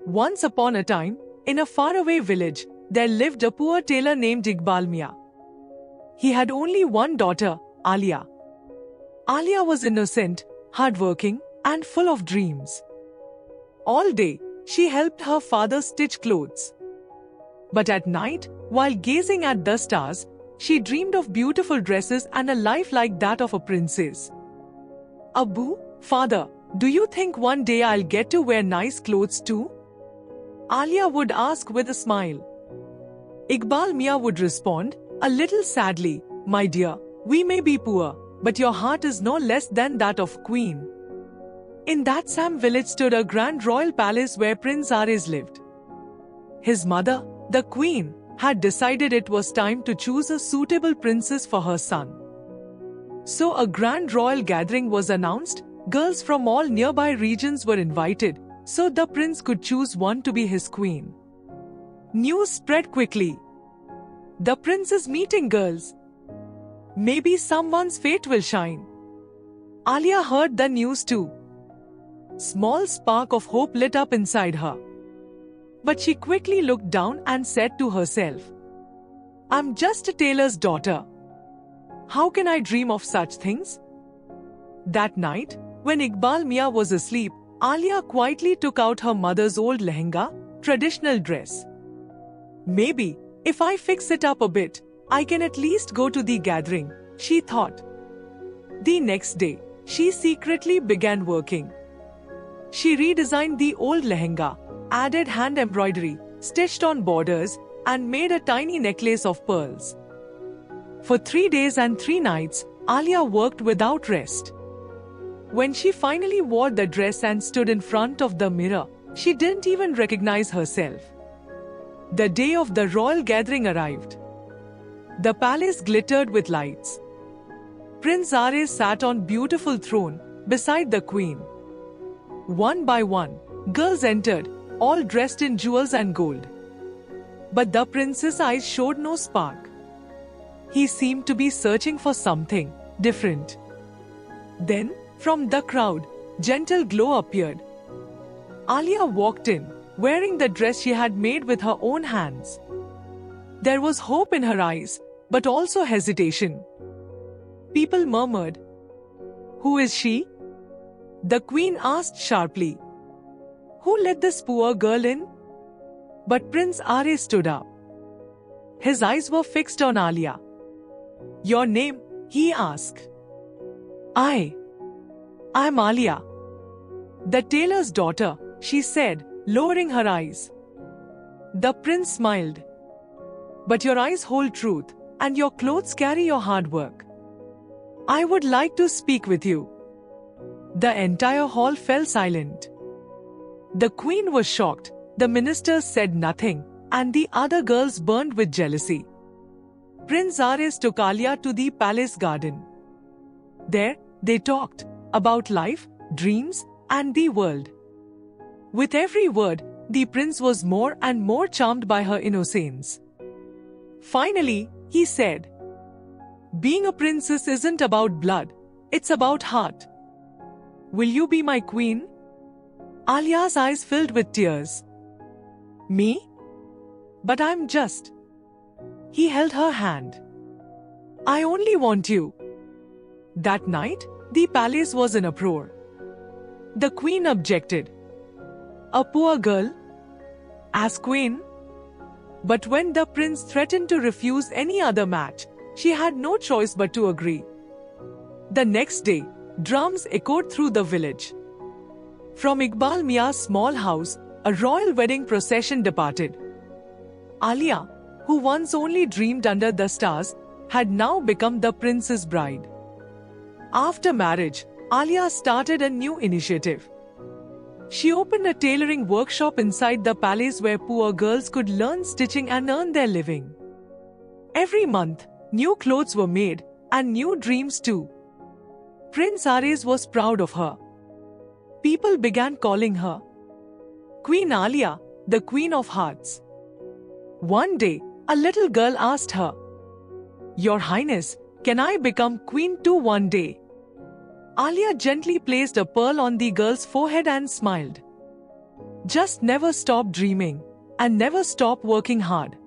Once upon a time, in a faraway village, there lived a poor tailor named Iqbal Mia. He had only one daughter, Alia. Alia was innocent, hardworking, and full of dreams. All day, she helped her father stitch clothes. But at night, while gazing at the stars, she dreamed of beautiful dresses and a life like that of a princess. Abu, father, do you think one day I'll get to wear nice clothes too? Alia would ask with a smile. Iqbal Mia would respond, a little sadly, my dear, we may be poor, but your heart is no less than that of queen. In that same village stood a grand royal palace where Prince Ares lived. His mother, the queen, had decided it was time to choose a suitable princess for her son. So a grand royal gathering was announced. Girls from all nearby regions were invited, so the prince could choose one to be his queen. News spread quickly. The prince is meeting girls. Maybe someone's fate will shine. Alia heard the news too. Small spark of hope lit up inside her. But she quickly looked down and said to herself, I'm just a tailor's daughter. How can I dream of such things? That night, when Iqbal Mia was asleep, Alia quietly took out her mother's old lehenga, traditional dress. Maybe, if I fix it up a bit, I can at least go to the gathering, she thought. The next day, she secretly began working. She redesigned the old lehenga, added hand embroidery, stitched on borders, and made a tiny necklace of pearls. For 3 days and 3 nights, Alia worked without rest. When she finally wore the dress and stood in front of the mirror, she didn't even recognize herself. The day of the royal gathering arrived. The palace glittered with lights. Prince Ares sat on a beautiful throne beside the queen. One by one, girls entered, all dressed in jewels and gold. But the prince's eyes showed no spark. He seemed to be searching for something different. Then, from the crowd, gentle glow appeared. Alia walked in, wearing the dress she had made with her own hands. There was hope in her eyes, but also hesitation. People murmured, Who is she? The queen asked sharply, Who let this poor girl in? But Prince Ares stood up. His eyes were fixed on Alia. Your name? He asked. I'm Alia. The tailor's daughter, she said, lowering her eyes. The prince smiled. But your eyes hold truth, and your clothes carry your hard work. I would like to speak with you. The entire hall fell silent. The queen was shocked, the ministers said nothing, and the other girls burned with jealousy. Prince Ares took Alia to the palace garden. There, they talked about life, dreams, and the world. With every word, the prince was more and more charmed by her innocence. Finally, he said, Being a princess isn't about blood, it's about heart. Will you be my queen? Alia's eyes filled with tears. Me? But I'm just. He held her hand. I only want you. That night, the palace was in uproar. The queen objected. A poor girl? As queen? But when the prince threatened to refuse any other match, she had no choice but to agree. The next day, drums echoed through the village. From Iqbal Mia's small house, a royal wedding procession departed. Alia, who once only dreamed under the stars, had now become the prince's bride. After marriage, Alia started a new initiative. She opened a tailoring workshop inside the palace where poor girls could learn stitching and earn their living. Every month, new clothes were made, and new dreams too. Prince Ares was proud of her. People began calling her Queen Alia, the Queen of Hearts. One day, a little girl asked her, Your Highness, can I become queen too one day? Alia gently placed a pearl on the girl's forehead and smiled. Just never stop dreaming and never stop working hard.